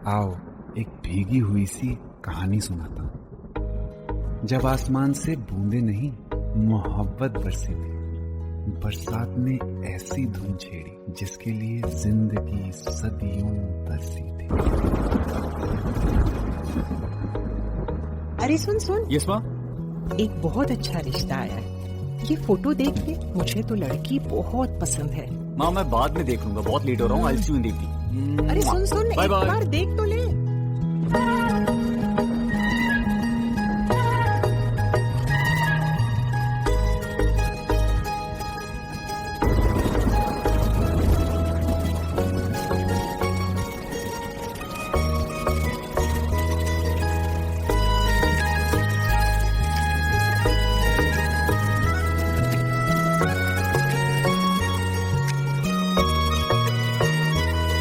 आओ एक भीगी हुई सी कहानी सुनाता हूं। जब आसमान से बूंदे नहीं मोहब्बत बरसी थी, बरसात ने ऐसी धुन छेड़ी जिसके लिए जिंदगी सदियों तरसी थी। अरे सुन यस माँ। एक बहुत अच्छा रिश्ता आया है। ये फोटो देख ले, मुझे तो लड़की बहुत पसंद है। माँ मैं बाद में देख लूंगा, बहुत लेट हो रहा हूँ। आई सी यू इन द इवनिंग। अरे सुन बाय एक बाय। बार देख तो ले।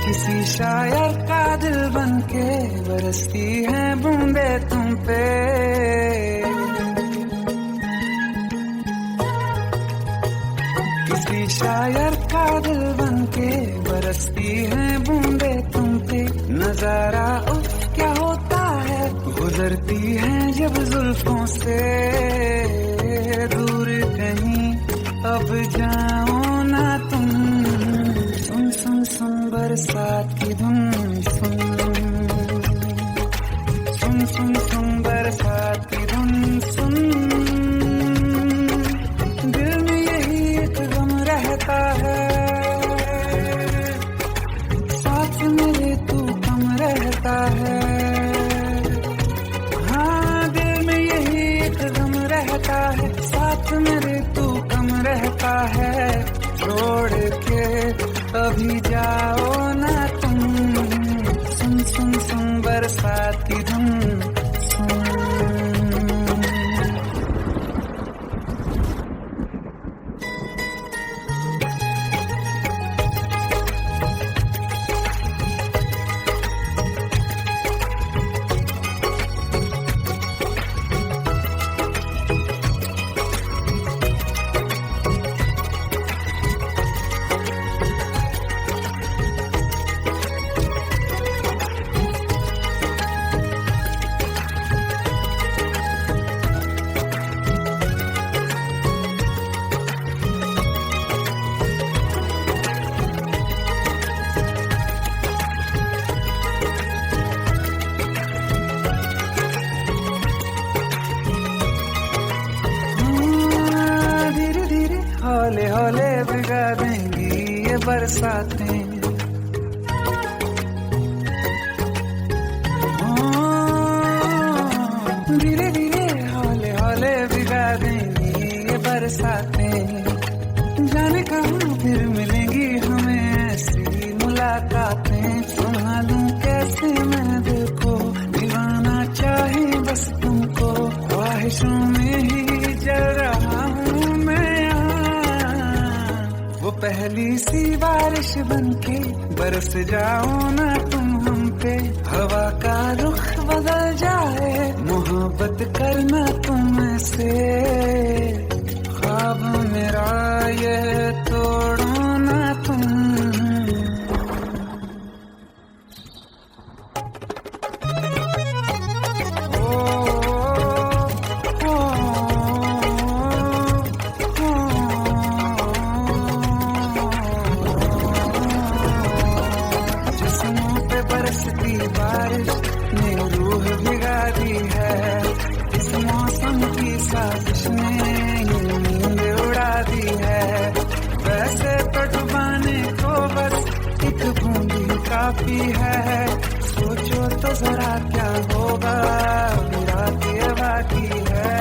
किसी शायर का दिल बनके बरसती है बूंदे तुम पे। किसी शायर का दिल बनके बरसती है बूंदे तुम पे। नजारा उफ क्या होता है, गुजरती है जब जुल्फों से। दूर कहीं अब जाओ ना तुम, सुन सुन सुन बरसात की धुन। सुन सुन सुन सुन बरसात की धुन। सुन दिल में यही एक गम रहता है, साथ मेरे तू कम रहता है। हाँ दिल में यही एक गम रहता है, साथ मेरे तू कम रहता है। छोड़ के अभी जाओ ना तुम, सुन सुन सुन बरसात की धुन। हौले हौले भिगा देंगी ये बरसातें। धीरे धीरे हौले हौले भिगा देंगी ये बरसातें। जाने कहाँ फिर मिलेंगी हमें ऐसी मुलाकातें। संभालूं कैसे मैं दिल को, दीवाना चाहे बस तुमको। ख्वाहिशों में ही जल रहा हूँ मैं। वो पहली सी बारिश बनके बरस जाओ ना तुम हम पे। हवा का रुख बदल जाए, मोहब्बत करना तुम से। ख्वाब मेरा ये तोड़ो ना तुम। बरसती बारिश ने रूह भिगा दी है। इस मौसम की साजिश ने ये नींद उड़ा दी है। वैसे तो डुबाने को बस एक बूंदी काफी है। सोचो तो जरा क्या होगा, मेरा के बाकी है।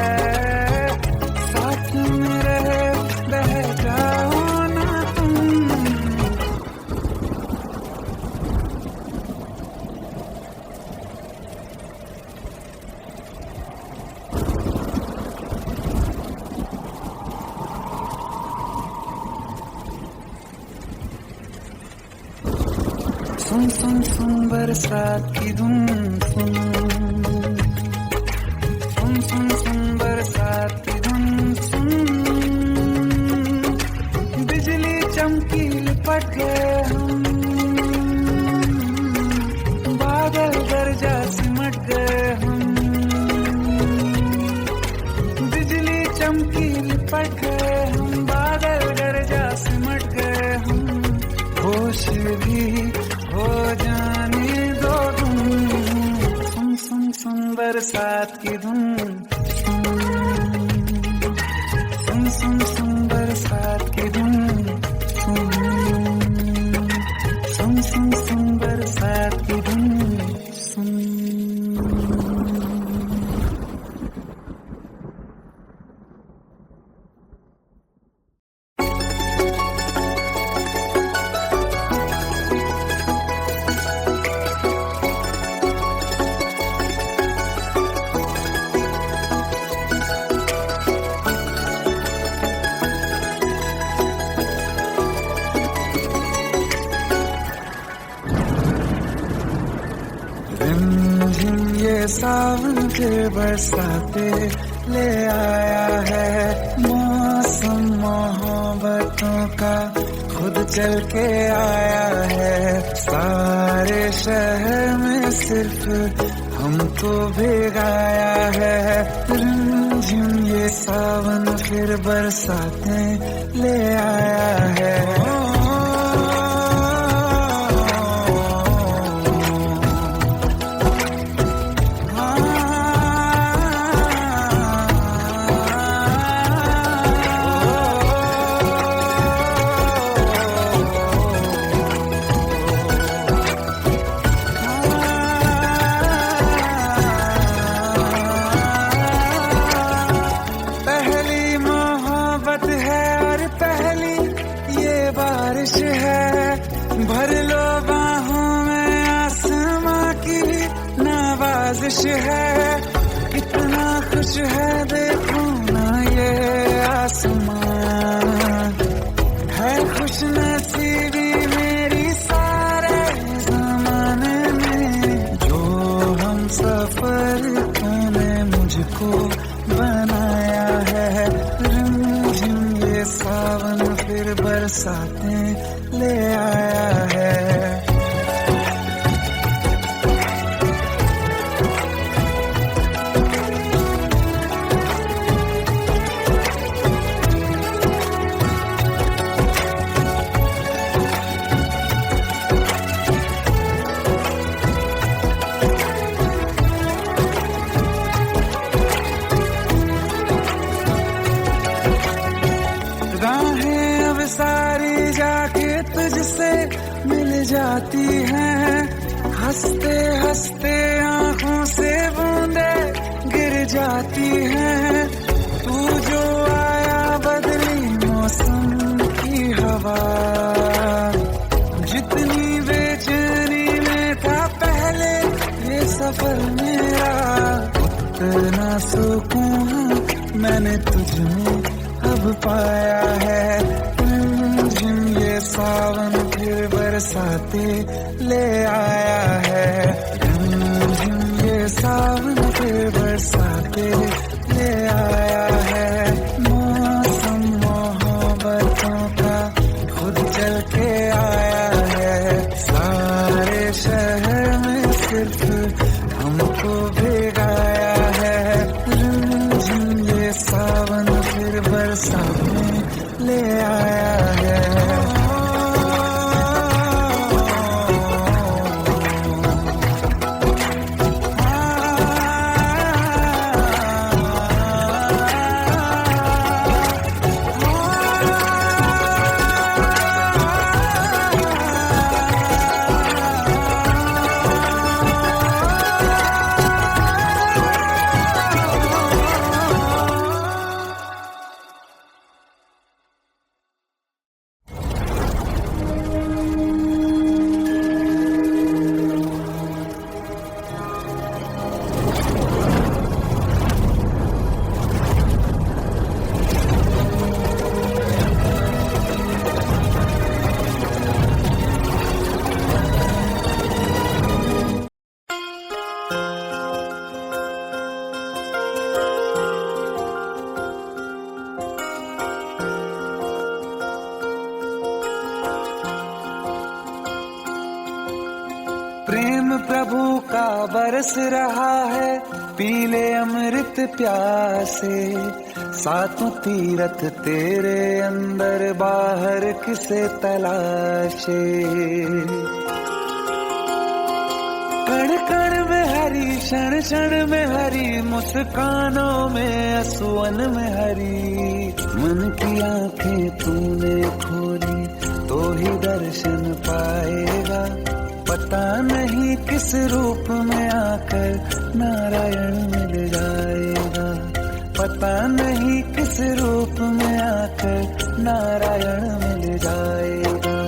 साथ में रहे बह जाओ ना तुम। सुन सुन सुन बरसात की धुन। सुन सुन सुन सुन बरसात की धुन। सुन बिजली चमकी लिपट गए हम, बादल होश भी हो जाने दो तुम। सुन सुन सुन बरसात की धुन, सुन सुन सुन बरसात की धुन, सुन सुन सुन बरसात की धुन, सुन। रिमझिम ये सावन के बरसाते ले आया है, मौसम मोहब्बतों का खुद चल के आया है। सारे शहर में सिर्फ हमको भिगाया है। रिमझिम ये सावन फिर बरसाते ले आया है। भर लो बाहों में आसमां की नवाजिश है। कितना खुश है देखो ना ये आसमां, है खुश नसीबी मेरी सारे जमाने में। जो हम सफर तूने मुझको बनाया है। रिमझिम ये सावन फिर बरसाते ले आया है। राहें अब सारी जाके तुझसे मिल जाती हैं। हंसते हंसते आंखों से बूंदे गिर जाती हैं। तू जो आया बदली मौसम की हवा, जितनी बेचैनी में था पहले ये सफर मेरा, उतना सुकून मैंने तुझमें अब पाया है। रिमझिम ये सावन फिर बरसाते ले आया है। रिमझिम ये सावन फिर बरसाते ले आया है। मौसम मोहब्बतों का खुद चल के आया है। सारे शहर में सिर्फ हमको भिगाया है। रिमझिम ये सावन फिर बरसाते ले आया है। प्रेम प्रभु का बरस रहा है, पीले अमृत प्यासे। सातों तीरथ तेरे अंदर, बाहर किसे तलाशे। कण कण में हरी, क्षण क्षण में हरी, मुस्कानों में असुवन में हरी। मन की आंखें तूने खोली तो ही दर्शन पाएगा। पता नहीं किस रूप में आकर नारायण मिल जाएगा। पता नहीं किस रूप में आकर नारायण मिल जाएगा।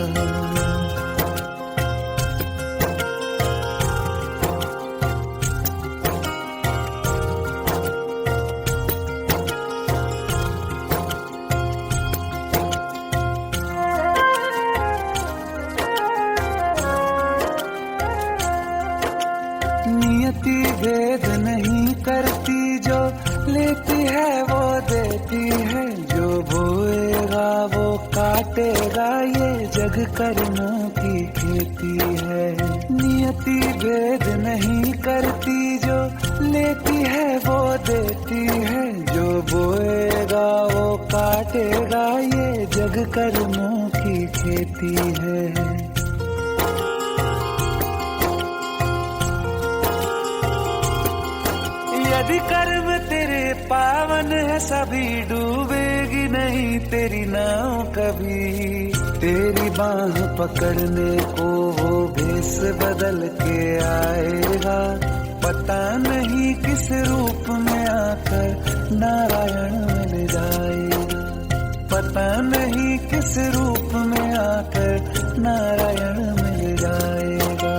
नियति भेद नहीं करती, जो लेती है वो देती है। जो बोएगा वो काटेगा, ये जग कर्मों की खेती है। नियति भेद नहीं करती, जो लेती है वो देती है। जो बोएगा वो काटेगा, ये जग कर्मों की खेती है। यदि कर्म तेरे पावन है, सभी डूबेगी नहीं तेरी नाव कभी। तेरी बाह पकड़ने को वो भेष बदल के आएगा। पता नहीं किस रूप में आकर नारायण मिल जाएगा। पता नहीं किस रूप में आकर नारायण मिल जाएगा।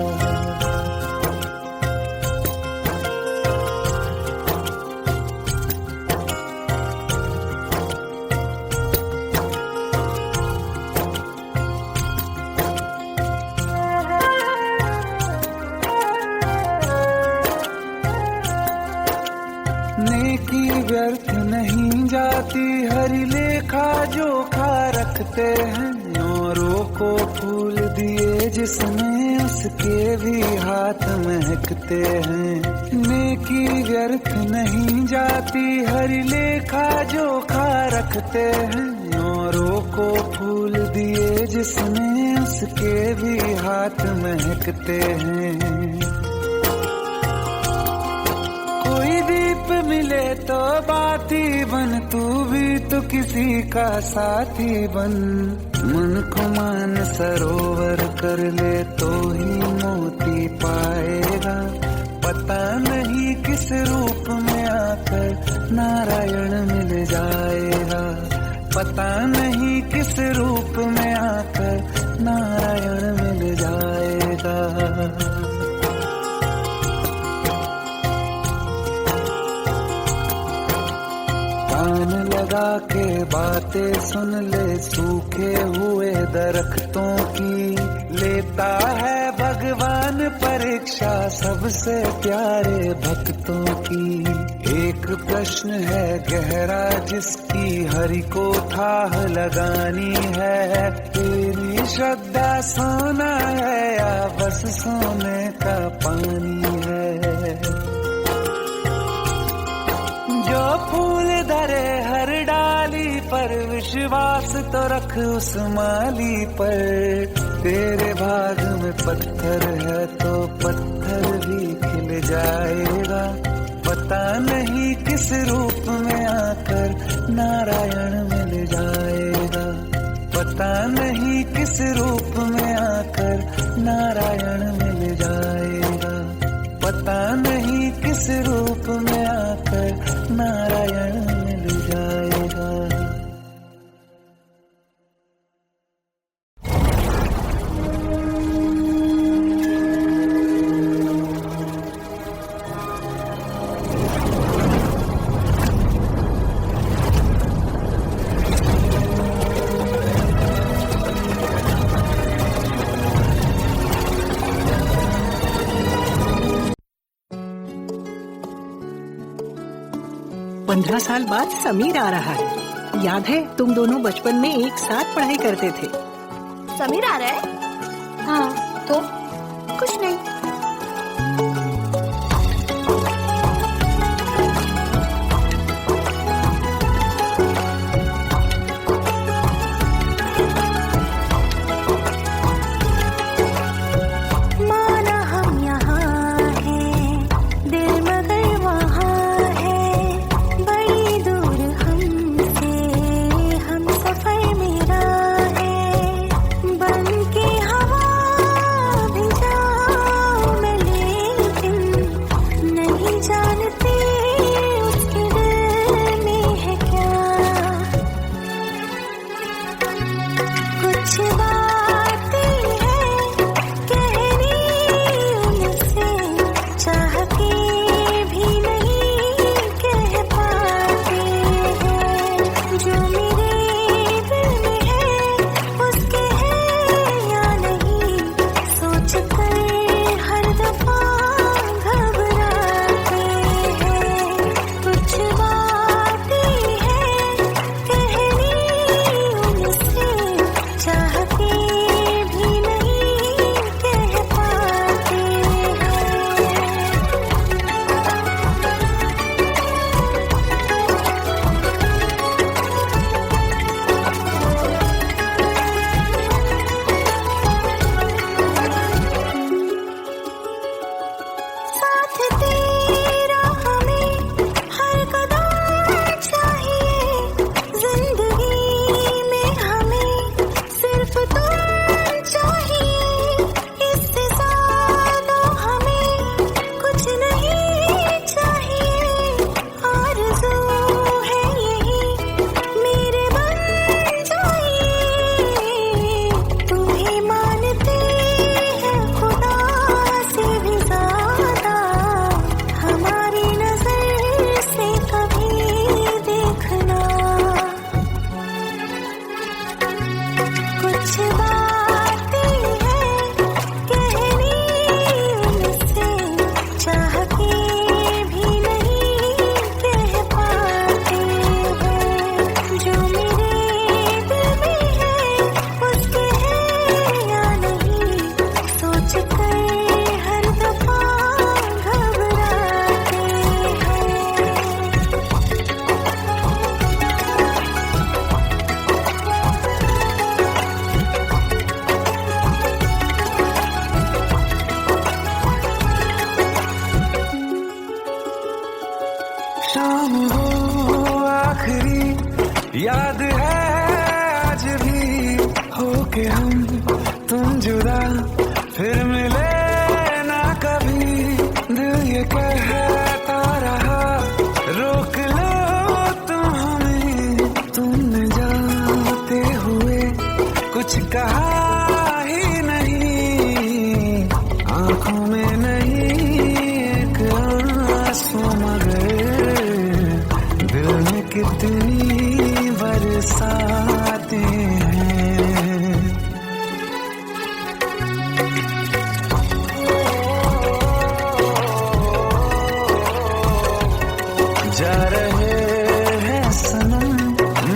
नेकी व्यर्थ नहीं जाती, हरि लेखा जोखा रखते हैं। औरों को फूल दिए जिसने, उसके भी हाथ महकते हैं। नेकी व्यर्थ नहीं जाती, हरि लेखा जोखा रखते हैं। औरों को फूल दिए जिसने, उसके भी हाथ महकते हैं। कोई दीप मिले तो बाती बन, तू भी तो किसी का साथी बन। मन को मान सरोवर कर ले तो ही मोती पाएगा। पता नहीं किस रूप में आकर नारायण मिल जाएगा। पता नहीं किस रूप में आकर नारायण मिल जाएगा। कान लगा के बातें सुन ले, सूखे हुए दरख्तों की। लेता है भगवान परीक्षा सबसे प्यारे भक्तों की। एक प्रश्न है गहरा जिसकी हरि को थाह लगानी है। तेरी श्रद्धा सोना है या बस सोने का पानी है। जो फूल धरे हर डाली पर, विश्वास तो रख उस माली पर। तेरे भाग में पत्थर है तो पत्थर भी खिल जाएगा। पता नहीं किस रूप में आकर नारायण मिल जाएगा। पता नहीं किस रूप में आकर नारायण मिल जाएगा। पता नहीं किस रूप में आकर नारायण मिल जाएगा। पंद्रह साल बाद समीर आ रहा है। याद है तुम दोनों बचपन में एक साथ पढ़ाई करते थे। समीर आ रहा है? हाँ, तो कुछ नहीं। मिला फिर मिले ना कभी, दिल ये कहता रहा रोक लो तुम हमें, तुमने जाते हुए कुछ कहा ही नहीं, आंखों में नहीं एक आंसू मगर दिल में कितनी बरसाते हैं। जा रहे हैं सनम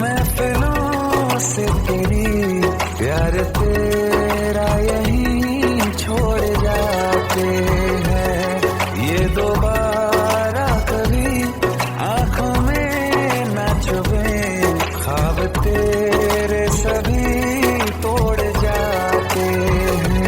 महफिलों से तेरी, प्यार तेरा यहीं छोड़ जाते हैं, ये दोबारा कभी आंखों में न चुभे, ख्वाब तेरे सभी तोड़ जाते हैं।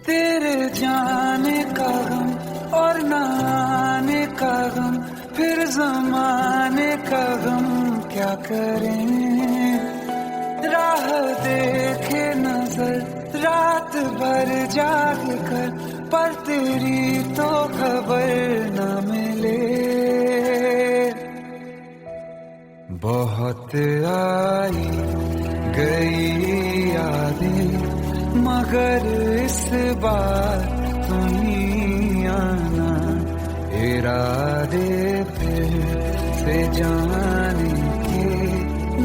तेरे जाने का गम और न आने का गम, फिर जमाने का गम क्या करें, राह देखे नजर रात भर जाग कर, पर तेरी तो खबर न मिले। बहुत आई गई यादें मगर इस बार तुम्ही आना, इरादे फिर से जाने के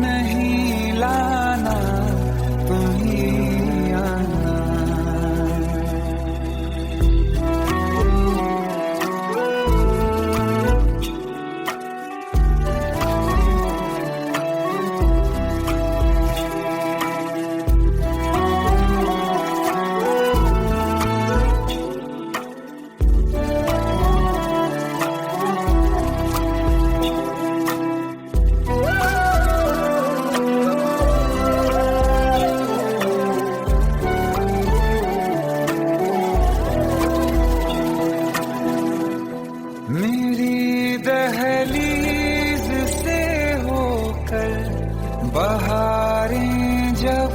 नहीं लाना, तुम्ही आना। मेरी दहलीज से होकर बहारें जब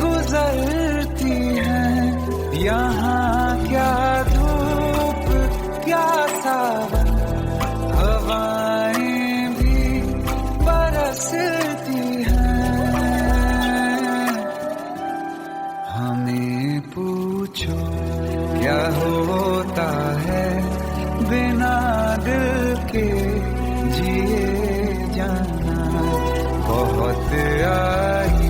गुजरती हैं, यहाँ क्या धूप क्या सावन, हवाएं भी बरसती हैं। हमें पूछो क्या होता है बिना दिल के जिए जाना, बहुत आई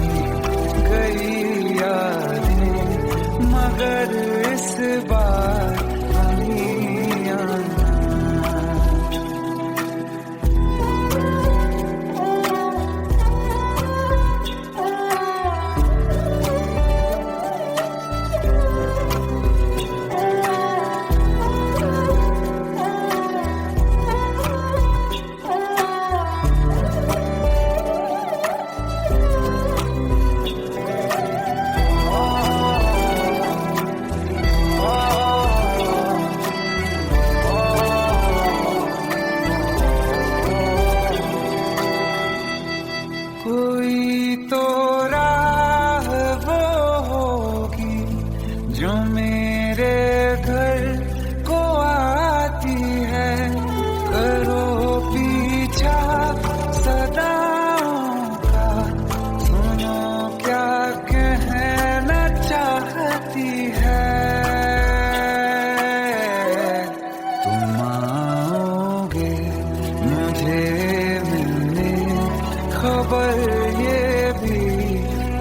खबर ये भी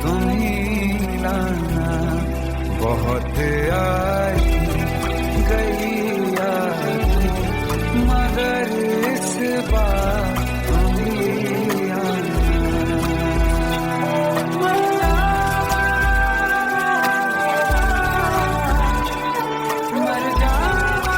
तुम ही लाना। बहुत आई गई यादें मगर इस बार तुम ही आना। मर जावा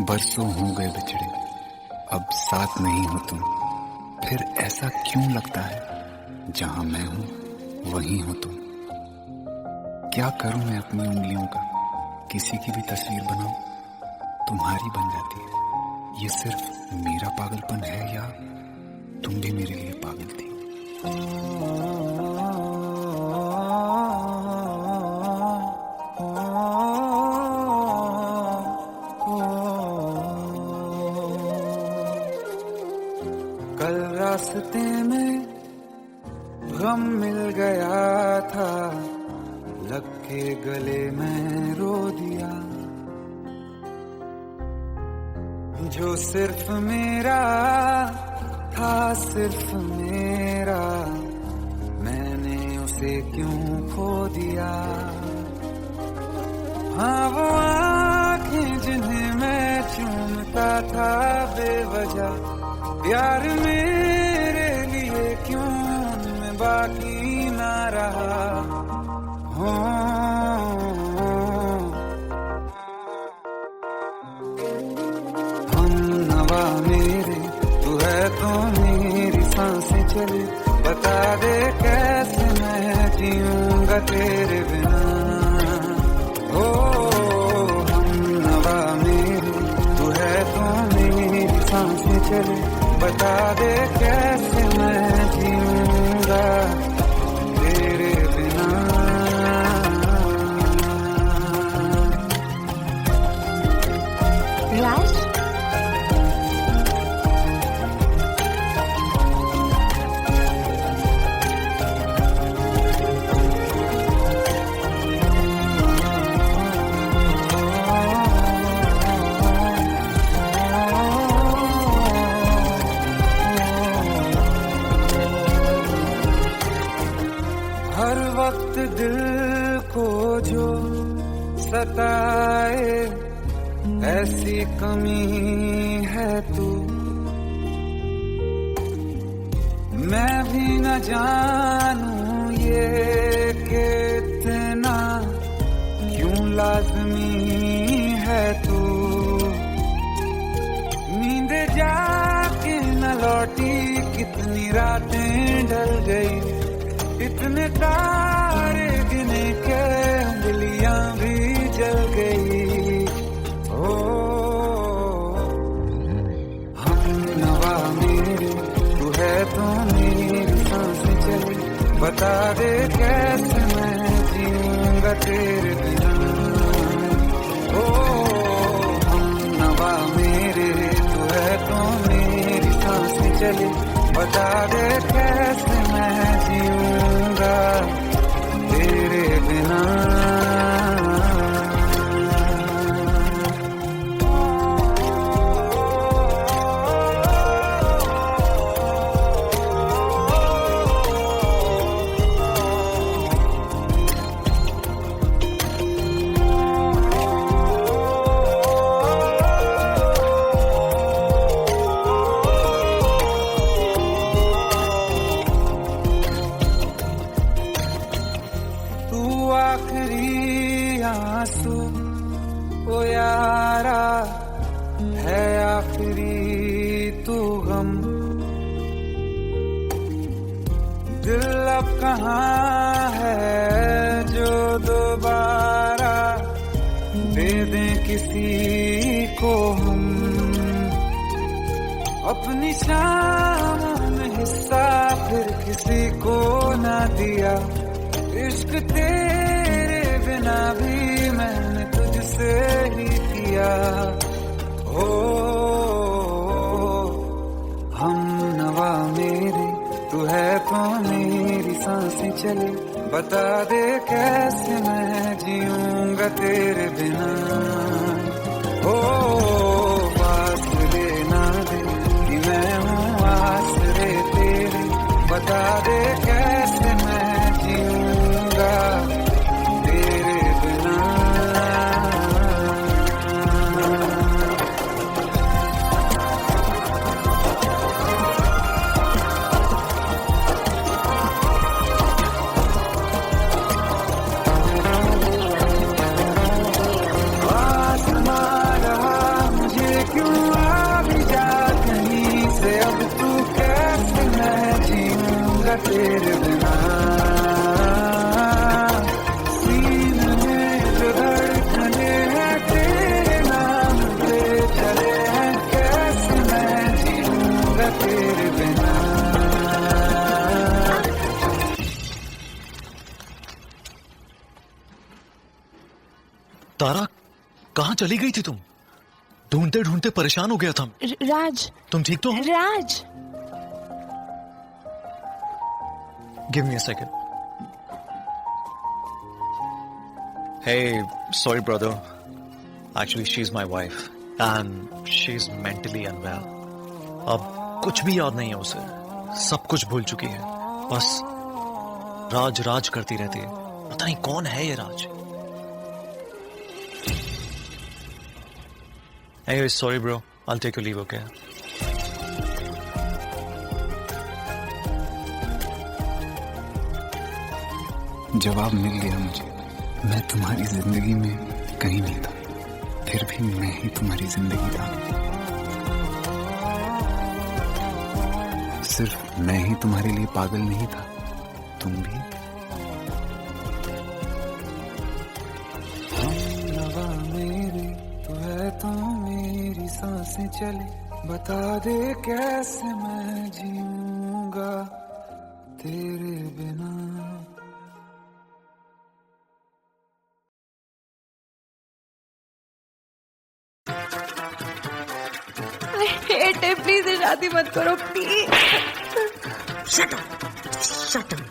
बरसों हो गए बिछड़े, अब साथ नहीं हो तुम। फिर ऐसा क्यों लगता है जहां मैं हूं वहीं हो तुम। क्या करूं मैं अपनी उंगलियों का, किसी की भी तस्वीर बनाऊं तुम्हारी बन जाती है। ये सिर्फ मेरा पागलपन है या तुम भी मेरे लिए पागल थी। कल रास्ते में गम मिल गया था, लग के गले में रो दिया। जो सिर्फ मेरा था, सिर्फ मेरा, मैंने उसे क्यों खो दिया। हाँ वो आँखें जिन्हें मैं चूमता था बेवजह, प्यार मेरे लिए क्यों उनमें बाकी ना रहा। हो हम नवा मेरे, तू है तो मेरी सांसें चले। बता दे कैसे मैं जीऊंगा तेरे बिना। हो हम नवा मेरे, तू है तो मेरी सांसें चले। बता दे कैसे मैं जीऊंगा तेरे बिना। राज, हर वक्त दिल को जो सताए, ऐसी कमी है तू। मैं भी न जानूं ये कि इतना क्यों लाज़मी है तू। नींद जाके न लौटी, कितनी रातें ढल गई। इतने तारे गिने के उंगलियां भी जल गई। ओ हम नवा मेरे, तू है तो मेरी सांसें चले। बता दे कैसे मैं जीऊंगा तेरे बिना। ओ हम नवा मेरे, तू है तो मेरी सांसें चले। बता दे कैसे मैं जीऊंगा तेरे बिना। आखिरी आंसू ओ यारा है, आखिरी तू गम। दिल अब कहाँ है जो दोबारा दे दें किसी को हम। अपनी शामों में हिस्सा फिर किसी को ना दिया। इश्क तेरे बिना भी मैंने तुझसे ही किया। हो हम नवा मेरे, तू है तो मेरी सांसें चले। बता दे कैसे मैं जीऊंगा तेरे बिना। हो फासले ना दे कि मैं हूँ आसरे तेरे। बता दे कैसे मैं जीऊंगा तेरे बिना। आसमां रहा मुझे क्यों आ भी जा कहीं से। अब तू कैसे मैं जीऊंगा तेरे बिना। सीने में जो धड़कने हैं तेरे नाम पे चले हैं। कैसे मैं जीऊंगा तेरे बिना। तारा, कहाँ चली गई थी तुम? ढूंढते ढूंढते परेशान हो गया था। राज, तुम ठीक तो हो? Raj, give me a second. Hey, sorry brother. Actually, she's my wife and she's mentally unwell. अब कुछ भी याद नहीं है उसे, सब कुछ भूल चुकी है। बस राज राज करती रहती है। पता नहीं कौन है ये राज। Anyway, sorry bro. I'll take your leave, okay? जवाब मिल गया मुझे। मैं तुम्हारी जिंदगी में कहीं नहीं था, फिर भी मैं ही तुम्हारी जिंदगी था। सिर्फ मैं ही तुम्हारे लिए पागल नहीं था, तुम भी। हम नवा मेरे, तू है तो मेरी सांसें चले। बता दे कैसे मैं जीऊंगा तेरे बिना। हेट है, प्लीज शादी मत करो please. Shut up! Shut up!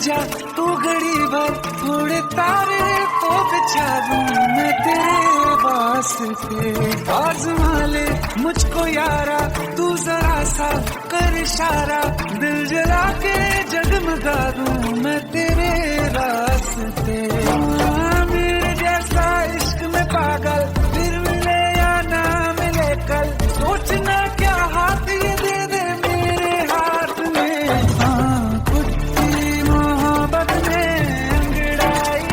जा तू घड़ी भर, थोड़े तारे तो बिछा दूं मैं तेरे वास्ते। आज़मा ले मुझको यारा, तू जरा सा कर इशारा, दिल जला के जगमगा दूं मैं तेरे रास्ते। मेरे जैसा इश्क में पागल फिर मिले या ना मिले कल, सोचना क्या हाथ ये दे दे मेरे हाथ में। हाँ कुत्ती मोहब्बत में अंगड़ाई,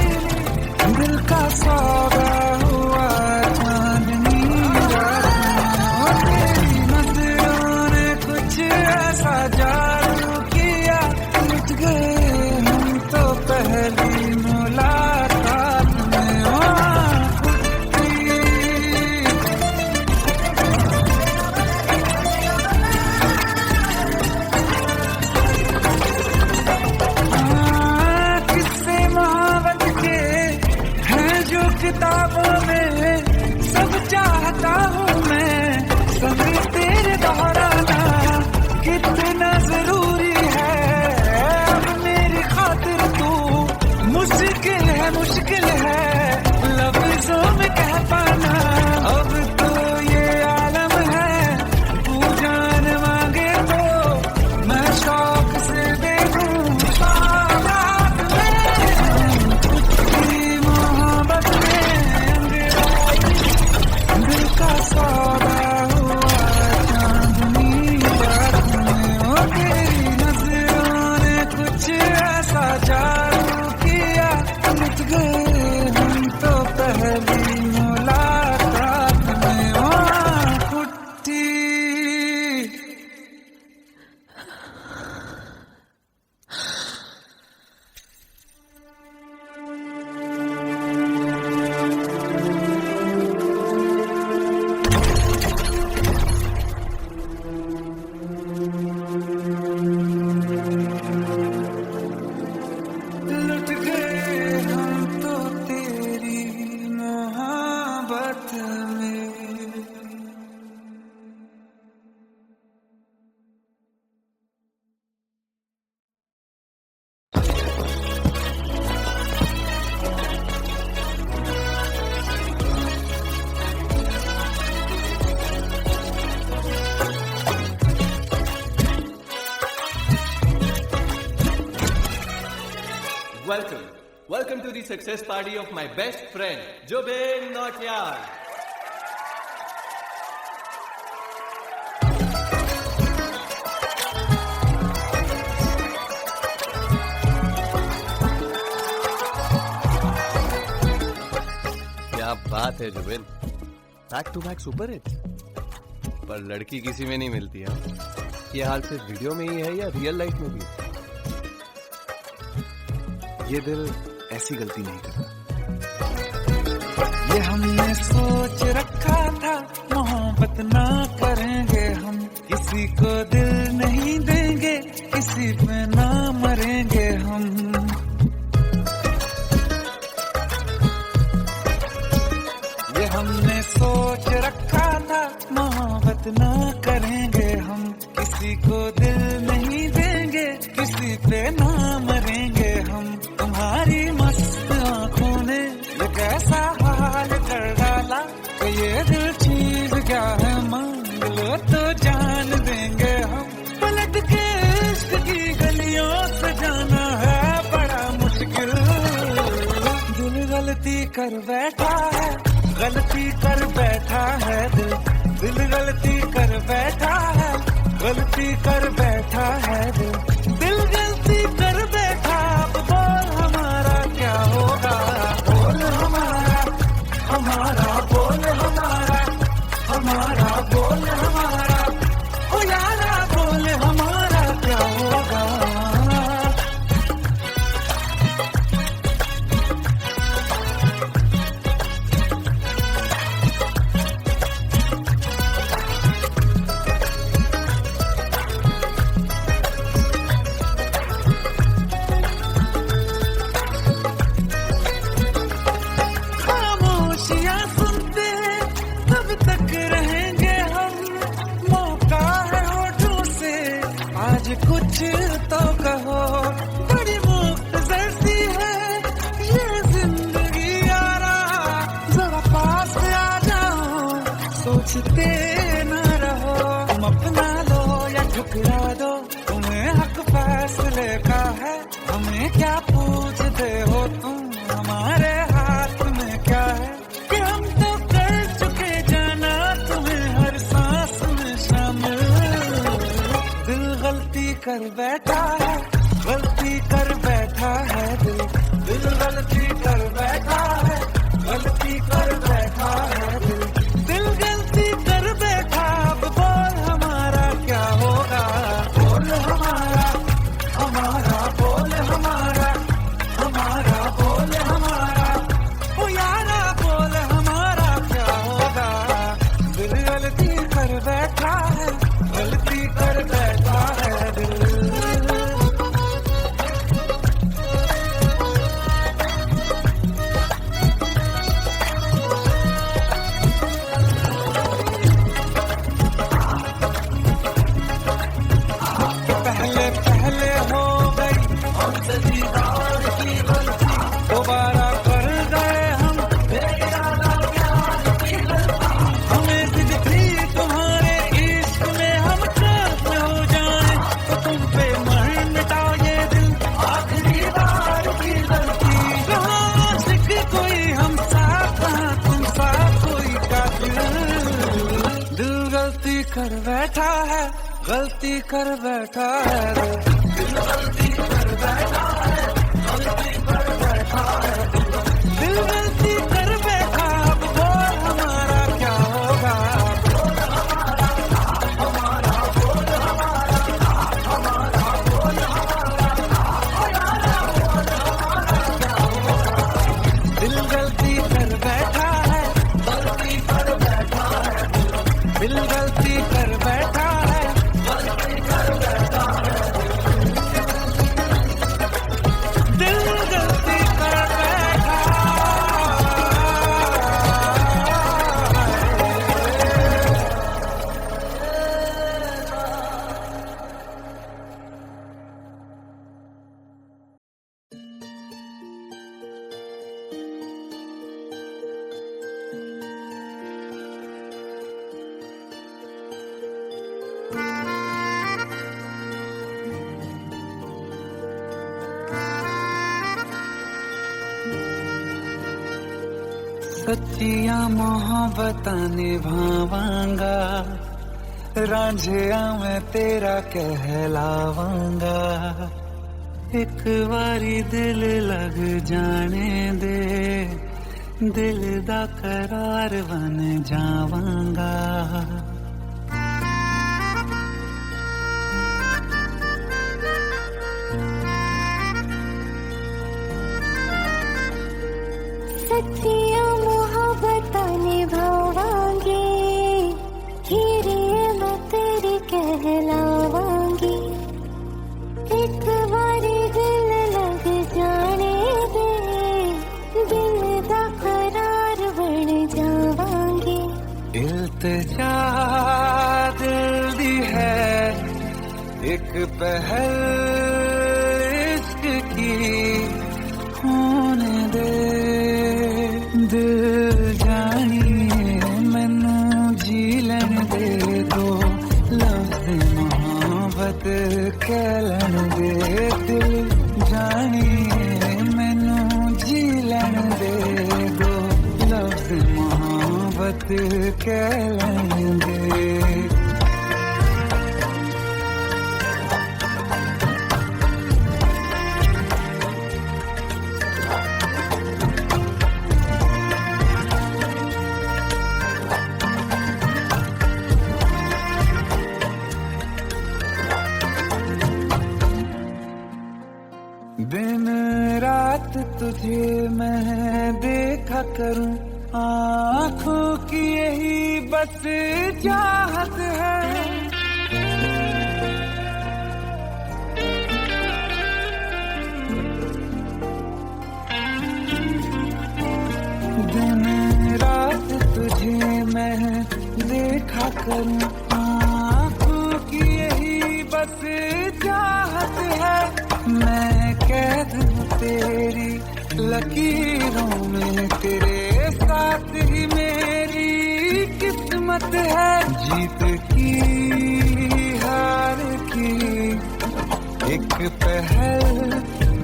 दिल का सौदा हुआ चांदनी रात में। तेरी नजरों ने कुछ ऐसा जादू किया, लुट गए हम तो पहली मुलाकात में। किस्से मोहब्बत के हैं जो किताबों में, सब चाहता हूँ मैं संग तेरे दोहराना, कितना जरूरी है अब मेरी खातिर तू। मुश्किल है लफ्जों में कह पाना, अब तो ये आलम है तू जान मांगे तो मैं शौक से दे दूं। सौगात में कुत्ती मोहब्बत में अंगड़ाई, दिल का सौदा हुआ चांदनी रात में। ओ तेरी नजरों ने कुछ ऐसा जादू किया, लुट गए हम तो पहली मुलाकात में। ओ कुत्ती लुट गए हम तो तेरी मोहब्बत में। Welcome to the success party of my best friend, Jobin Nautiyal. क्या बात है Zubin, back to back super hit. पर लड़की किसी में नहीं मिलती है। ये हाल सिर्फ वीडियो में ही है या रियल लाइफ में भी? ये दिल ऐसी गलती नहीं करता। ये हमने सोच रखा था मोहब्बत ना करेंगे हम, किसी को दिल नहीं देंगे, किसी पे ना मरेंगे हम। ये हमने सोच रखा था मोहब्बत ना करेंगे हम, किसी को दिल नहीं देंगे, किसी पे ना मरेंगे हम। तुम्हारी मस्त आंखों ने ये कैसा हाल कर डाला कि ये दिल चीज क्या है मांग लो तो जान देंगे हम। पलट के इश्क की गलियों से जाना है बड़ा मुश्किल। दिल गलती कर बैठा है, गलती कर बैठा है दिल। दिल गलती कर बैठा है, गलती कर बैठा है दिल। दिल गलती कर बैठा, अब बोल हमारा क्या होगा? बोल हमारा, हमारा बोल हमारा, हमारा बोल हमारा, ओ यारा बोल हमारा क्या होगा? सोचते ना रहो, तुम अपना लो या ठुकरा दो, तुम्हें हक फैसले का है, हमें क्या पूछते हो तुम, हमारे हाथ में क्या है कि हम तो कर चुके जाना तुम्हें हर सांस में शामिल। दिल गलती कर बैठा है, गलती कर बैठा है दिल, दिल गलती कर बैठा है, गलती कर बैठा है दिल, दिल गलती कर बैठा। अब बोल हमारा क्या होगा, बोल हमारा, हमारा बोल हमारा, हमारा बोल हमारा, ओ यारा बोल हमारा क्या होगा। दिल गलती कर बैठा है, गलती कर बैठा है दिल। पहले पहले हो गई हमसे दीदार की गलती, दोबारा कर गए हम बेइरादा प्यार की गलती। हमें दिल थी तुम्हारे इश्क में हम साथ में हो जाए, तो तुम पे मर मिटा ये दिल, आखिरी बार की गलती। कहाँ आशिक कोई हम साथ, कहाँ तुम साथ कोई कातिल। दिल गलती कर बैठा है, गलती कर बैठा है दिल, गलती कर बैठा है, गलती कर बैठा है दिल, गलती कर बैठा। अब बोल हमारा क्या होगा, बोल हमारा, हमारा बोल हमारा, हमारा बोल हमारा, बोल हमारा क्या होगा। दिल गलती कर बैठा है, गलती कर बैठा है दिल, गलती कर बैठा है, गलती कर बैठा है दिल, गलती कर बैठा है। सच्चिया मोहब्बतां निभावांगा, रांझिया मैं तेरा कहलावांगा। एक बारी दिल लग जाने दे, दिल दा करार बन जावांगा। सच्चिया मोहब्बतां निभावांगी, हीरे मैं तेरी कहलावांगी। एक बारी दिल लग जाने दे, दिल दा करार बन जावांगी। इल्तिजा दिल दी है एक पहल इश्क की, होने दे दिल जानिए मैनू जी लैन दे दो, लफ्ज़ मोहब्बत कह लैन दे। दिल जानिए मैनू जी लैन दे दो, लफ्ज़ मोहब्बत कह लैन दे। दिन रात तुझे मैं देखा करूं, आँखों की यही बस चाहत है। दिन रात तुझे मैं देखा करूं, आँखों की यही बस चाहत है। मैं कैद हूँ तेरी लकीरों में, तेरे साथ ही मेरी किस्मत कीमत है जीत की हार की, एक पहल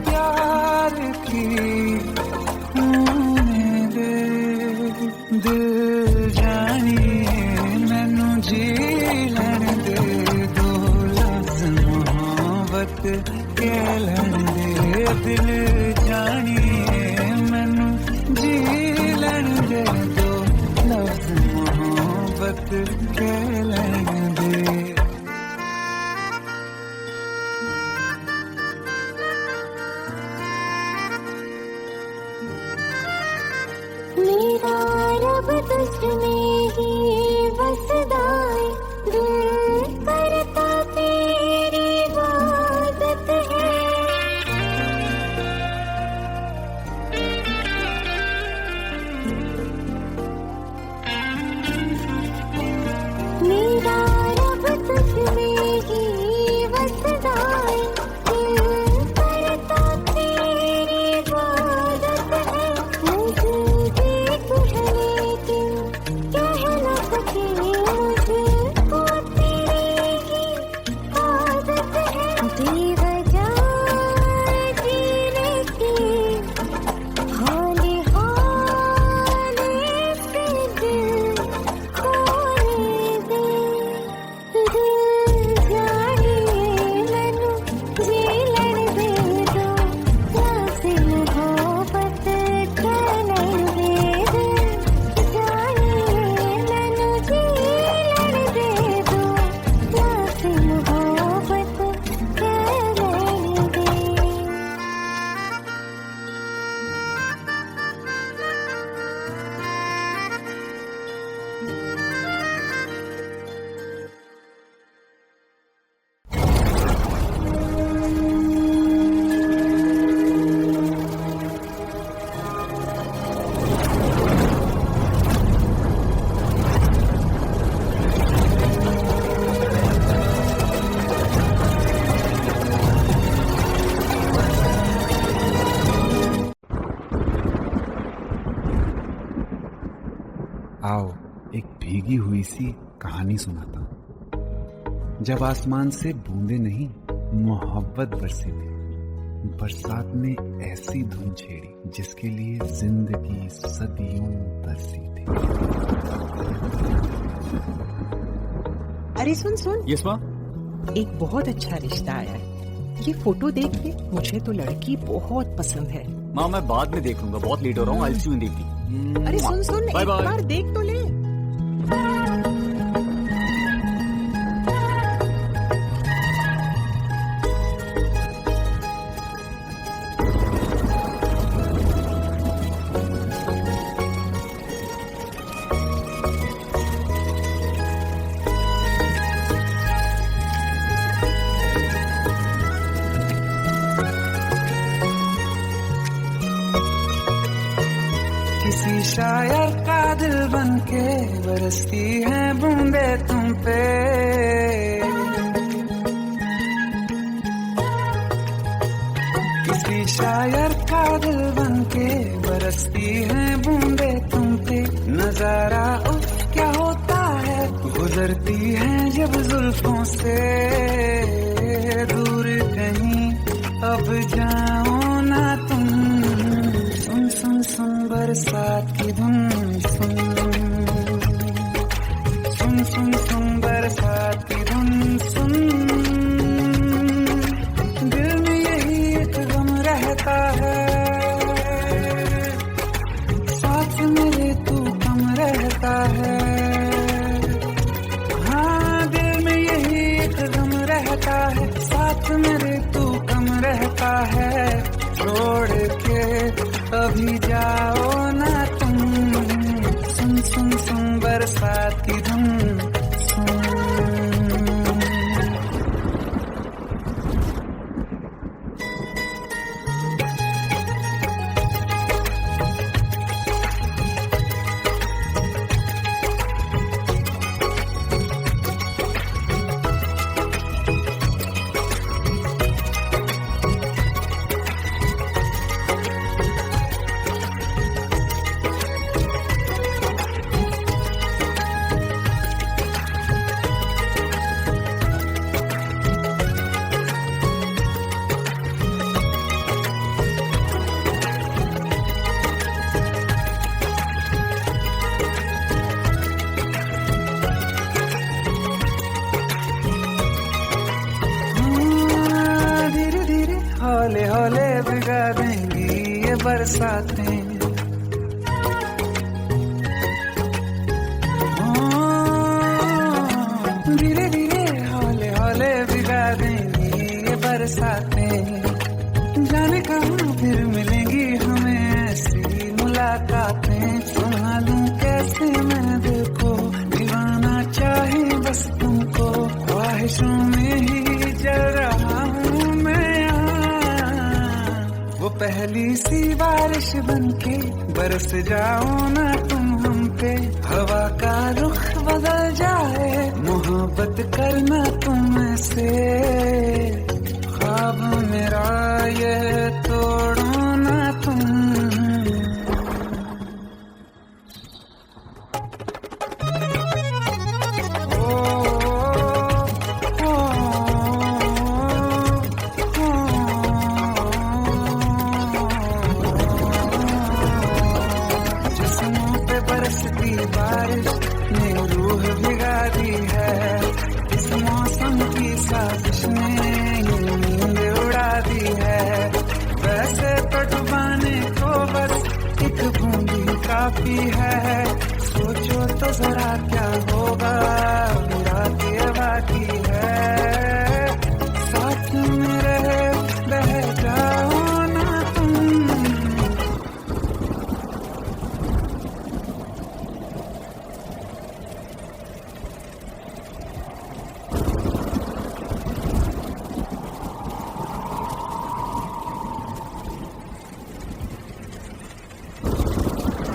प्यार की। होने दे दिल जानिए मैनू जी लैण दे दो लफ्ज़ मोहब्बत कह लैण दे। दिल जानिए मैनू जी लैण दे दो लफ्ज़ मोहब्बत कह लैण दे। मेरा रब तुझमें ही बसदा है, दिल करता तेरी इबादत है। मेरा रब तुझमें ही बसदा है, दिल करता तेरी इबादत है। मुझे देख है लेकिन कह न सके, मुझको तेरी ही आदत है। बेवजह जीने की हाले हाले से दिल खोने दे। दिल जानिए मैनू जी लैण दे दो लफ्ज़ मोहब्बत कह लैण दे। दिल जानिए मैनू जी लैण दे दो लफ्ज़ मोहब्बत कह लैण दे। आओ एक भीगी हुई सी कहानी सुनाता हूं। जब आसमान से बूंदे नहीं मोहब्बत बरसी थी, बरसात ने ऐसी धुन छेड़ी जिसके लिए जिंदगी सदियों तरसी थी। अरे सुन सुन, यस माँ। एक बहुत अच्छा रिश्ता आया है। ये फोटो देख के मुझे तो लड़की बहुत पसंद है। माँ मैं बाद में देख लूंगा, बहुत लेट हो रहा हूँ। आई सी यू इन द इवनिंग। अरे सुन सुन, बाय एक बाय। बार देख तो ले। किसी शायर का दिल बन के बरसती है बूंदे तुम पे। किसी शायर का दिल बन के बरसती है बूंदे तुम पे। नजारा उफ क्या होता है, गुजरती है जब जुल्फों से। दूर कहीं अब जाओ ना तुम, सुन सुन सुन बरसात की धुन। सुन सुन सुन सुन बरसात की धुन। सुन दिल में यही एक गम रहता है, साथ मेरे तू कम रहता है। हाँ दिल में यही एक गम रहता है, साथ मेरे तू कम रहता है। छोड़ के अभी जाओ ना तुम, सुन सुन सुन बरसात की धुन। सुन बरसातें। धीरे धीरे हौले हौले भिगा देंगी ये बरसातें। जाने कहाँ फिर मिलेंगी हमें ऐसी मुलाकातें। संभालूं कैसे मैं दिल को, दीवाना चाहे बस तुमको। ख्वाहिशों में ही जल रहा हूँ मैं यहाँ। वो पहली सी बारिश बनके बरस जाओ ना तुम हम पे। हवा का रुख बदल जाए, मोहब्बत करना तुम से। ख्वाब मेरा ये तोड़ो ना तुम। जिस्मों पे बरसती बारिश ने रूह भिगा दी है। इस मौसम की साजिश ने ये नींद उड़ा दी है। वैसे तो डुबाने को बस एक बूंदी काफी है। सोचो तो जरा क्या होगा, रात ये बाकी है। साथ में रहे बह जाओ ना तुम।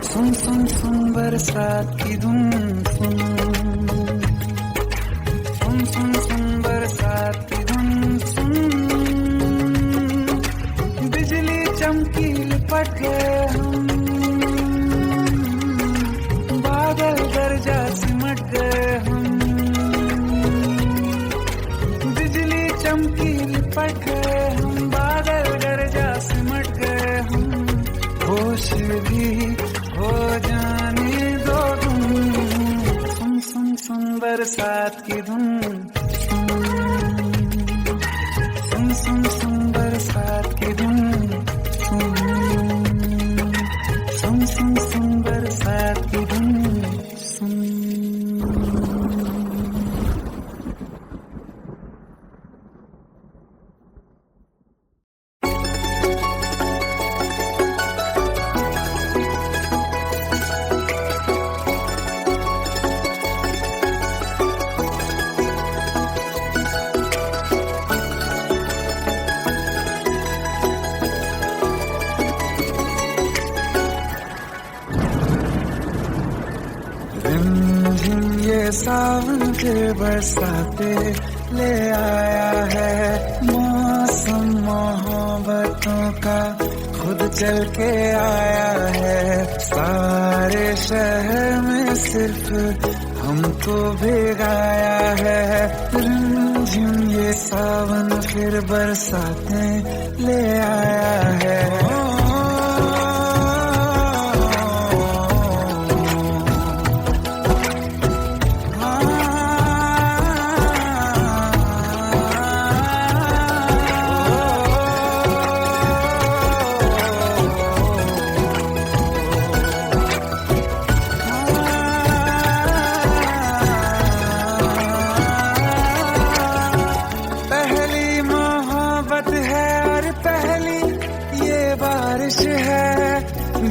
सुन सुन सुन बरसात की धुन सुन। सुन सुन सुन बरसात की धुन सुन। बिजली चमकी लिपट गए हम, बादल गरजा सिमट गए हम। बिजली चमकी लिपट गए हम, बादल गरजा सिमट गए हम। होश भी हो जाने दो तुम। सुन सुन सुन बरसात की धुन सुन। सुन सुन सुन बरसात की धुन सुन। सुन सुन सुन बरसात की धुन सुन। रिमझिम ये सावन के बरसाते ले आया है। मौसम मोहब्बतों का खुद चल के आया है। सारे शहर में सिर्फ हमको भिगाया है। रिमझिम ये सावन फिर बरसाते ले आया है।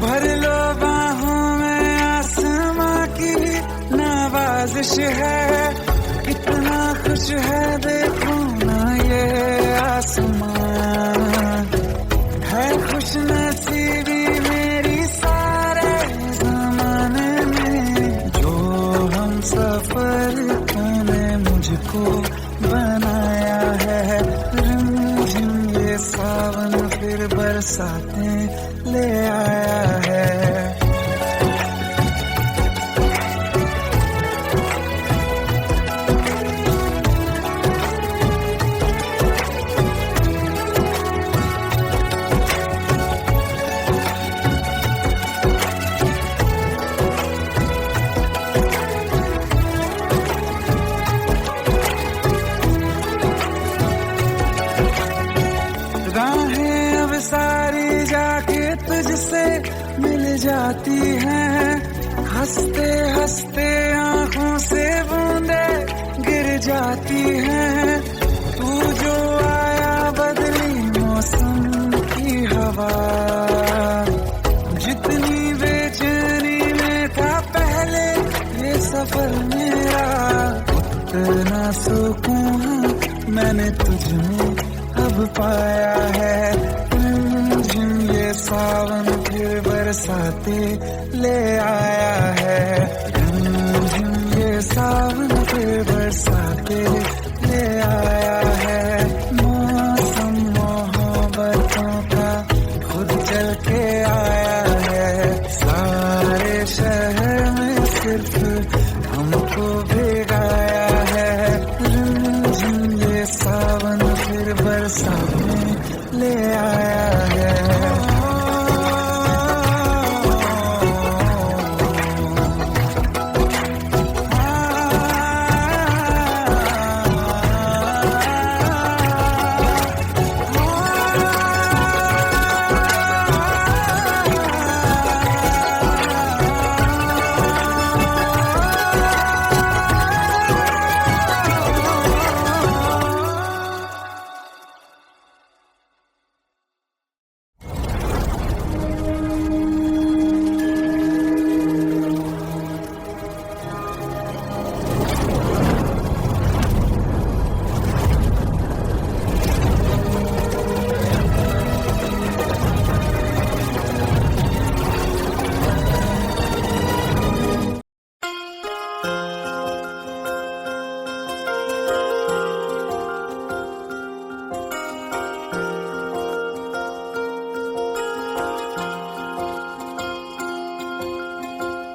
भर लो बाहों में आसमां की नवाजिश है। कितना खुश है देखो ना ये आसमां। है खुश नसीबी मेरी सारे जमाने में। जो हम सफर तूने मुझको बनाया है। रिमझिम ये सावन फिर बरसातें ले आया है। राहें अब सारी जाके तुझसे जाती हैं, हंसते हंसते आंखों से बूंदे गिर जाती हैं। तू जो आया बदली मौसम की हवा, जितनी बेचैनी में था पहले ये सफर मेरा, उतना सुकून मैंने तुझमें अब पाया है। ये सावन फिर बरसाते ले आया है, ये सावन फिर बरसाते ले आया है। मौसम मोहब्बतों का खुद चल के आया है, सारे शहर में सिर्फ हमको भिगाया है। ये सावन फिर बरसाते ले आया है।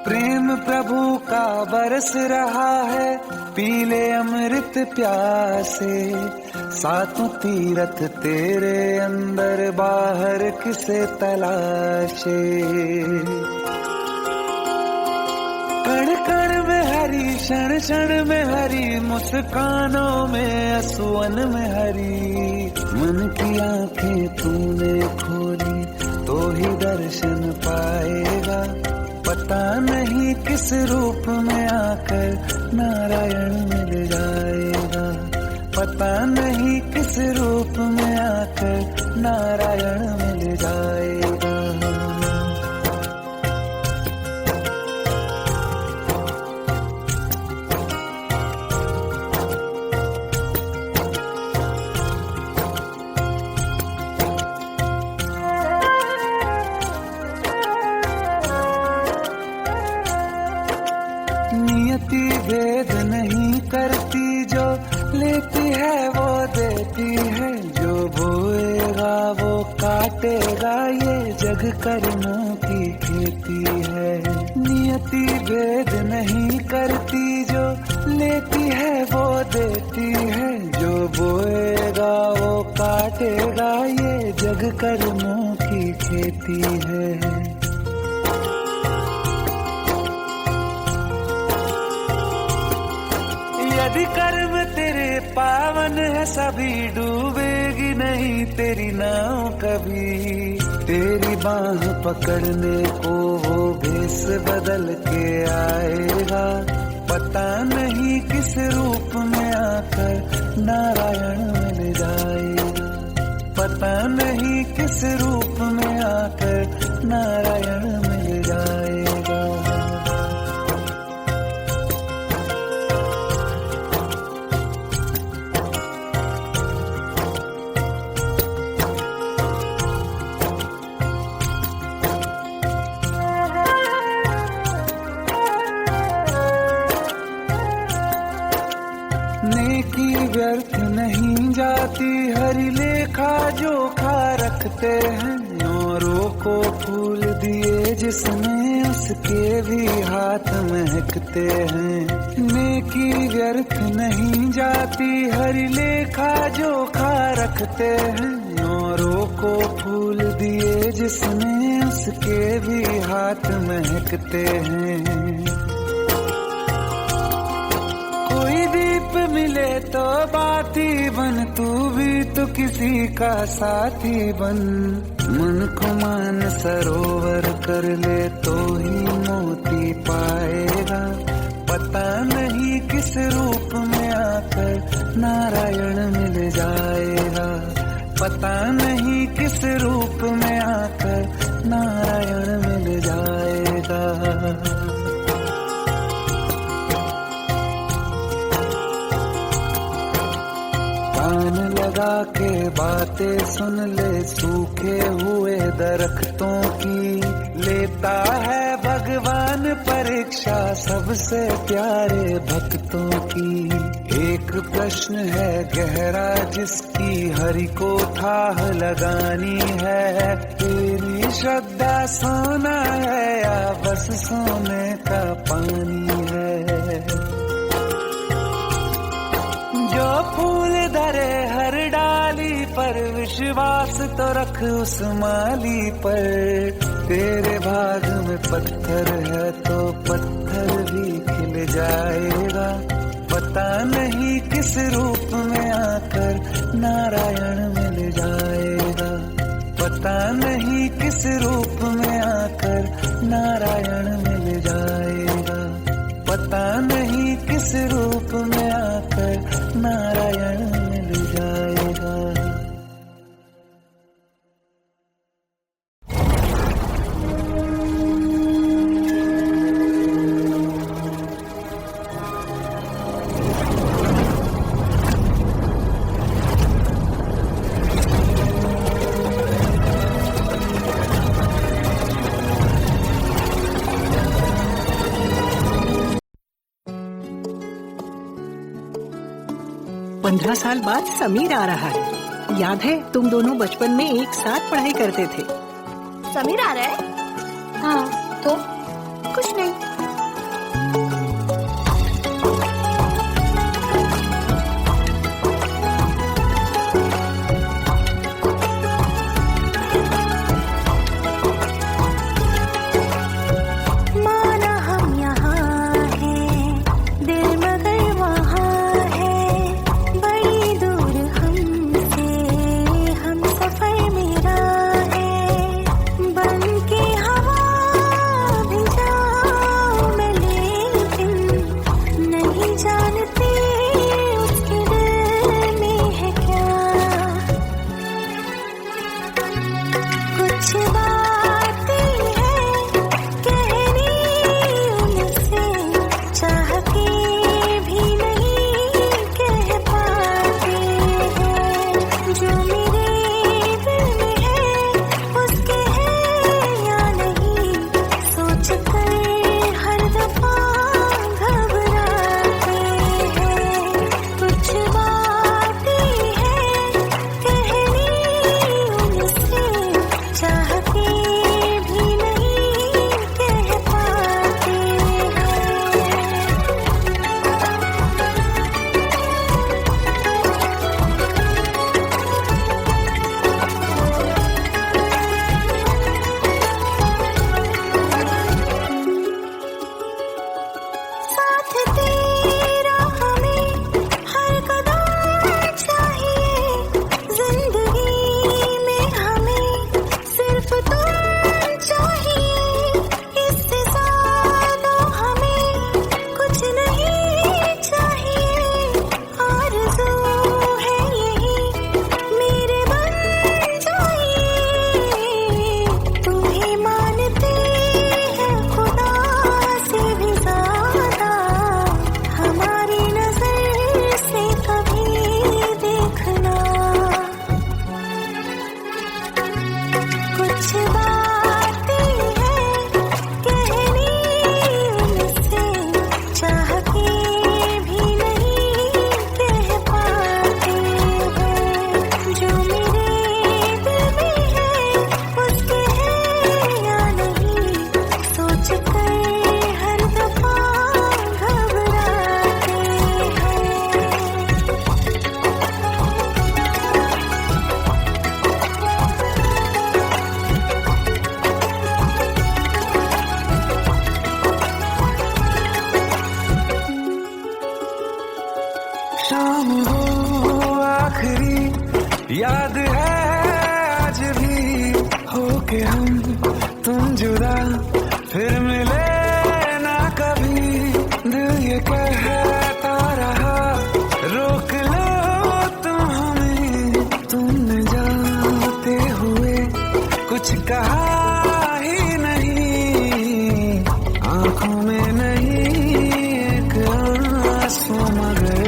प्रेम प्रभु का बरस रहा है, पीले अमृत प्यासे। सातों तीरथ तेरे अंदर बाहर किसे तलाशे। कण कण में हरी, क्षण क्षण में हरी, मुस्कानों में असुवन में हरी। मन की आंखें तूने खोली तो ही दर्शन पाएगा, पता नहीं किस रूप में आकर नारायण मिल जाएगा। पता नहीं किस रूप में आकर नारायण मिल जाएगा। नियति भेद नहीं करती, जो लेती है वो देती है। जो बोएगा वो काटेगा, ये जग कर्मों की खेती है। नियति भेद नहीं करती, जो लेती है वो देती है। जो बोएगा वो काटेगा, ये जग कर्मों की खेती है। यदि कर्म तेरे पावन है, सभी डूबेगी नहीं तेरी नाव कभी। तेरी बाह पकड़ने को वो भेष बदल के आएगा, पता नहीं किस रूप में आकर नारायण मिल जाएगा। पता नहीं किस रूप में आकर नारायण मिल जाएगा। नेकी व्यर्थ नहीं जाती, हरि लेखा जोखा रखते हैं। औरों को फूल दिए जिसने, उसके भी हाथ महकते हैं। नेकी व्यर्थ नहीं जाती, हरि लेखा जोखा रखते हैं। औरों को फूल दिए जिसने, उसके भी हाथ महकते हैं। कोई दीप मिले तो बाती बन, तू भी तो किसी का साथी बन। मन को मान सरोवर कर ले तो ही मोती पाएगा, पता नहीं किस रूप में आकर नारायण मिल जाएगा, पता नहीं किस रूप में आकर नारायण मिल जाएगा। कान लगा के बातें सुन ले सूखे हुए दरख्तों की, लेता है भगवान परीक्षा सबसे प्यारे भक्तों की। एक प्रश्न है गहरा जिसकी हरि को थाह लगानी है, तेरी श्रद्धा सोना है या बस सोने का पानी है। जो फूल धरे हर डाली पर विश्वास तो रख उस माली पर, तेरे भाग में पत्थर है तो पत्थर भी खिल जाएगा, पता नहीं किस रूप में आकर नारायण मिल जाएगा, पता नहीं किस रूप में आकर नारायण मिल जाएगा, पता नहीं किस रूप में आकर नारायण मिल जाएगा। पंद्रह साल बाद समीर आ रहा है। याद है तुम दोनों बचपन में एक साथ पढ़ाई करते थे। समीर आ रहा है? हाँ तो कुछ नहीं। माना हम यहाँ हैं, दिल मगर वहाँ है, बड़ी दूर हमसे हम सफर मेरा है, बन के हवा भी जाओ ही नहीं, आंखों में नहीं एक आंसू, मगर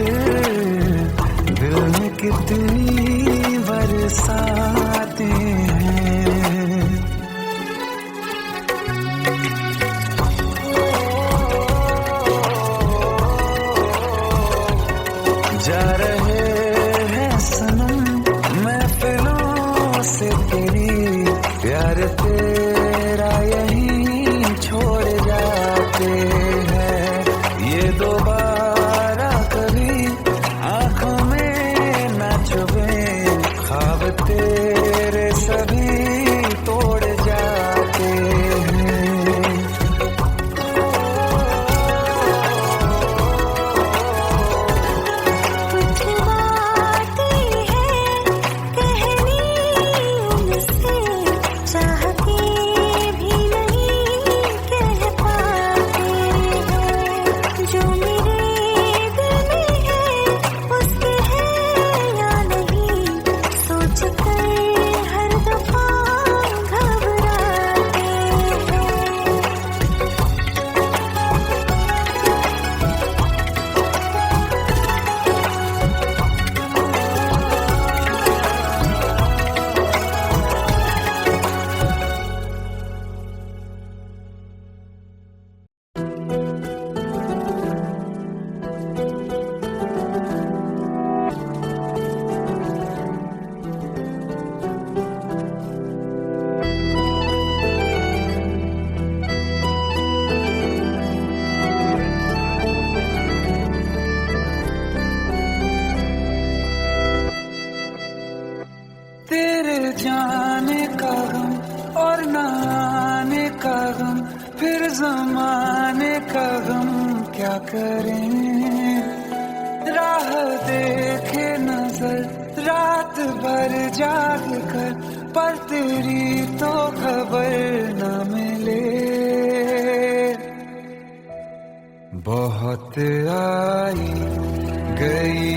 दिल में कितनी बरसाते हैं। जा रहे हैं सनम महफिलों से तेरी, प्यार तेरा यहीं छोड़ जाते हैं। ये दोबारा कभी आंखों में ना चुभे, ख्वाब तेरे सभी तोड़ जाते हैं। कुछ बातें हैं कहनी उनसे, चाह के भी नहीं कह पाते हैं। जो मेरे दिल में है उसके है या नहीं, सोच कर हर दफा घबराते हैं। तेरे जाने का गम और न आने का गम, फिर जमाने का गम क्या करें। राह देखे नजर रात भर जाग कर, पर तेरी तो खबर न मिले। बहुत आई गई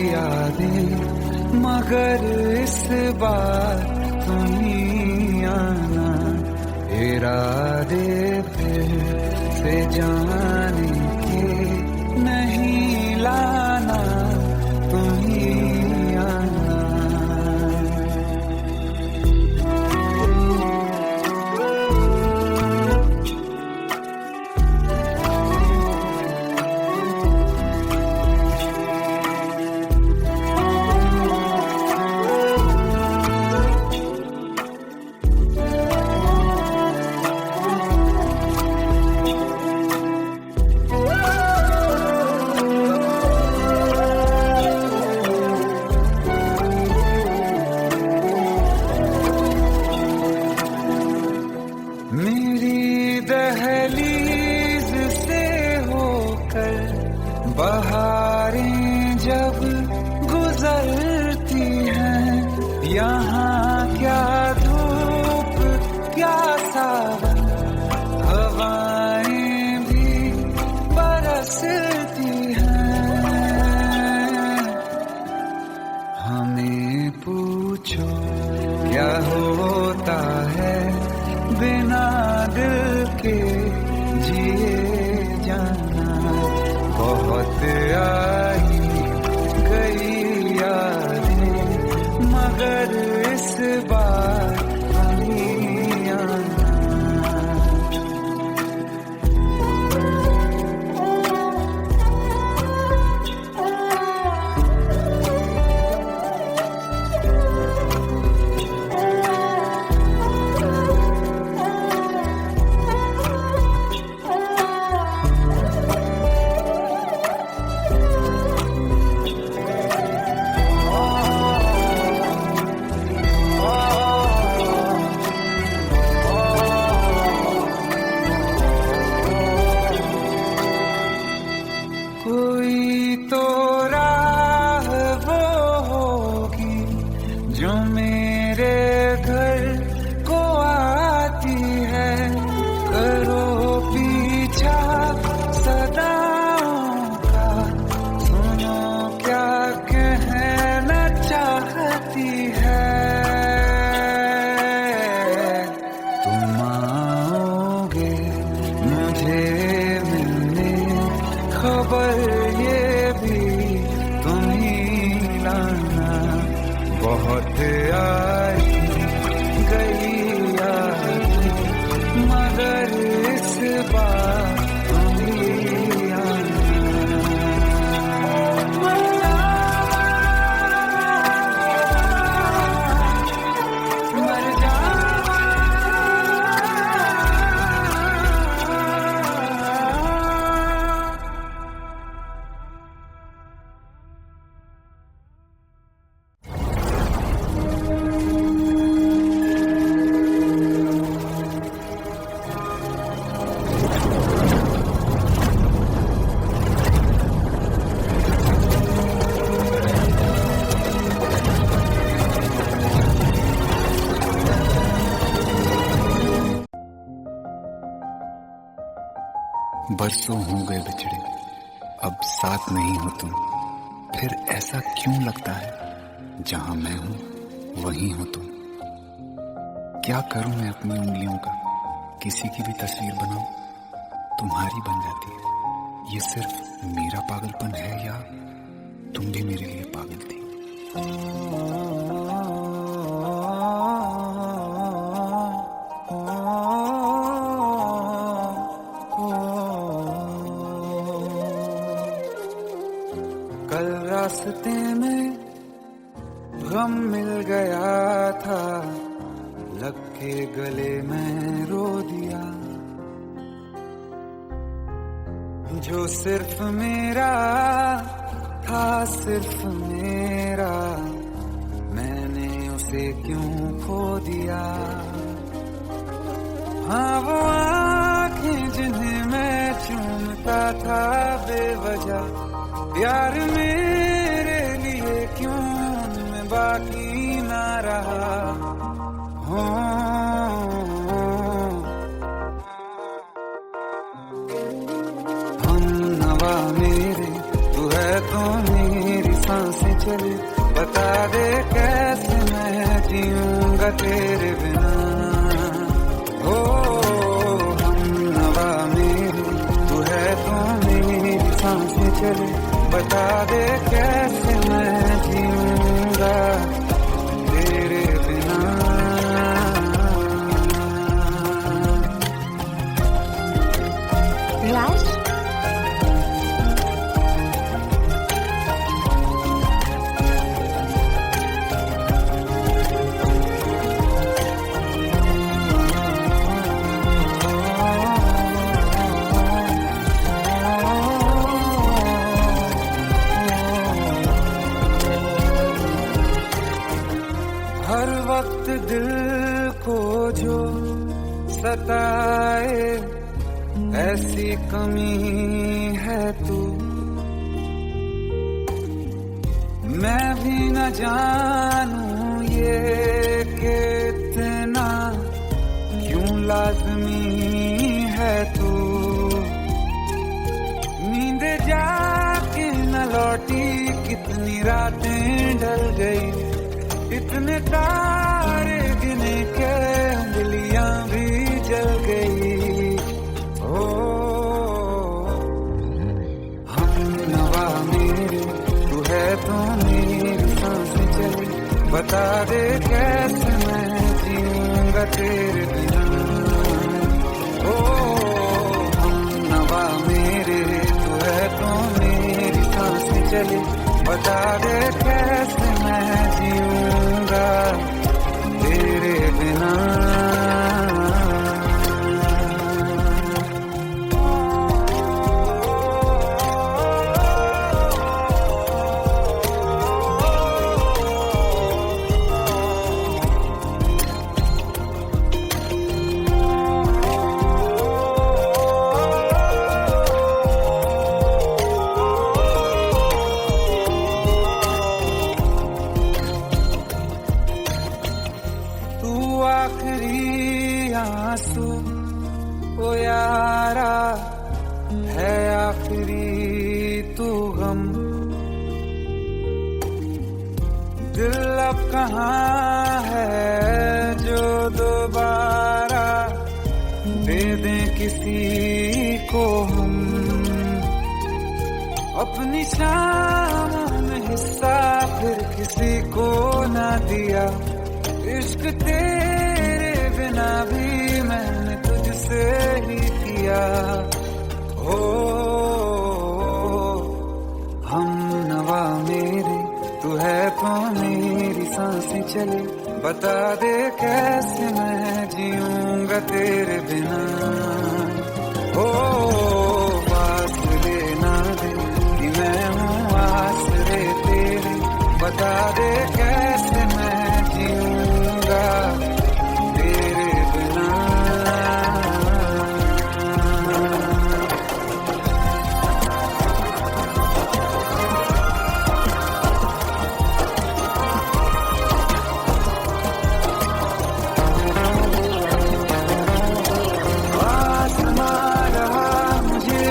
यादें, मगर इस बार तुम ही आना, इरादे फिर से जाने के नहीं लाना, तुम ही आना। मेरी दहलीज से होकर बहारें जब गुजरती हैं, यहाँ क्या धूप क्या सावन, हवाएं भी बरसती हैं। हमें पूछो क्या होता है बिना दिल के जिए जाना। बहुत आई गई यादें, मगर इस बार नहीं आना। बरसों हो गए बिछड़े, अब साथ नहीं हो तुम। फिर ऐसा क्यों लगता है, जहां मैं हूं वहीं हो तुम। क्या करूं मैं अपनी उंगलियों का, किसी की भी तस्वीर बनाऊं, तुम्हारी बन जाती है। ये सिर्फ मेरा पागलपन है या तुम भी मेरे लिए पागल थी। कल रास्ते में गम मिल गया था, लग के गले में रो दिया। जो सिर्फ मेरा था, सिर्फ मेरा, मैंने उसे क्यों खो दिया। हाँ वो आँखें जिन्हें मैं चूमता था बेवजह, प्यार मेरे लिए क्यों उनमें बाकी ना रहा। हम नवा मेरे, तू है तो मेरी सांसें चले, बता दे कैसे मैं जीऊंगा तेरे बिना। ओ हम नवा मेरे, तू है तो मेरी सांसें चले, बता दे कैसे मैं जीऊंगा तेरे बिना। राज, हर वक्त दिल को जो सताए, ऐसी कमी है तू। मैं भी न जानूं ये कि इतना क्यों लाज़मी है तू। नींद जाके न लौटी, कितनी रातें ढल गई, इतने तारे गिने के उंगलियां भी जल गई। ओ हम नवा मेरे, तू है तो मेरी सांसें चली, बता दे कैसे मैं जीऊंगा तेरे बिना। ओ हम नवा मेरे, तू है तो मेरी सांसें चली, बता दे कैसे मैं जीऊंगा तेरे बिना। आखिरी आंसू ओ यारा है, आखिरी तू गम। दिल अब कहाँ है जो दोबारा दे दें किसी को हम। अपनी शाम में हिस्सा फिर किसी को ना दिया, इश्क तेरे बिना भी मैंने तुझसे ही किया। हो हम नवा मेरे, तू है तो मेरी सांसें चले, बता दे कैसे मैं जीऊंगा तेरे बिना। हो फासले ना दे कि मैं हूँ आसरे तेरे, बता दे कैसे मैं जीऊंगा तेरे बिना। आसमां रहा मुझे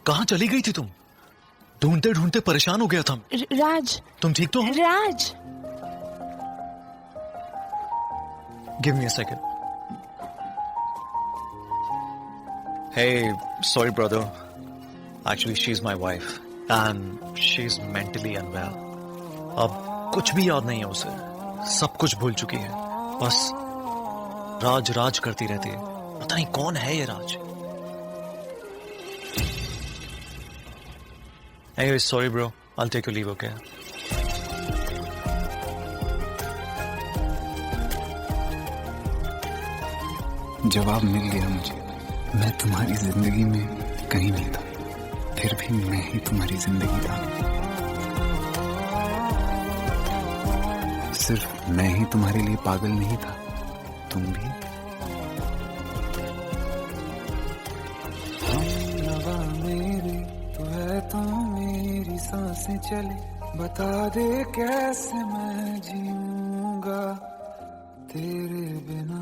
कहाँ चली गई थी तुम? ढूंढते ढूंढते परेशान हो गया था। राज, तुम ठीक तो हो? Raj. Give me a second. Hey, sorry brother. Actually, she's my wife and she's mentally unwell. अब कुछ भी याद नहीं है उसे, सब कुछ भूल चुकी है। बस राज राज करती रहती है। पता नहीं कौन है ये राज। Anyway, sorry bro. I'll take your leave, okay? जवाब मिल गया मुझे। मैं तुम्हारी जिंदगी में कहीं नहीं था, फिर भी मैं ही तुम्हारी जिंदगी था। सिर्फ मैं ही तुम्हारे लिए पागल नहीं था, तुम भी। हमनवा मेरे तू है तो मेरी सांसें चले, बता दे कैसे मैं जीऊंगा तेरे बिना।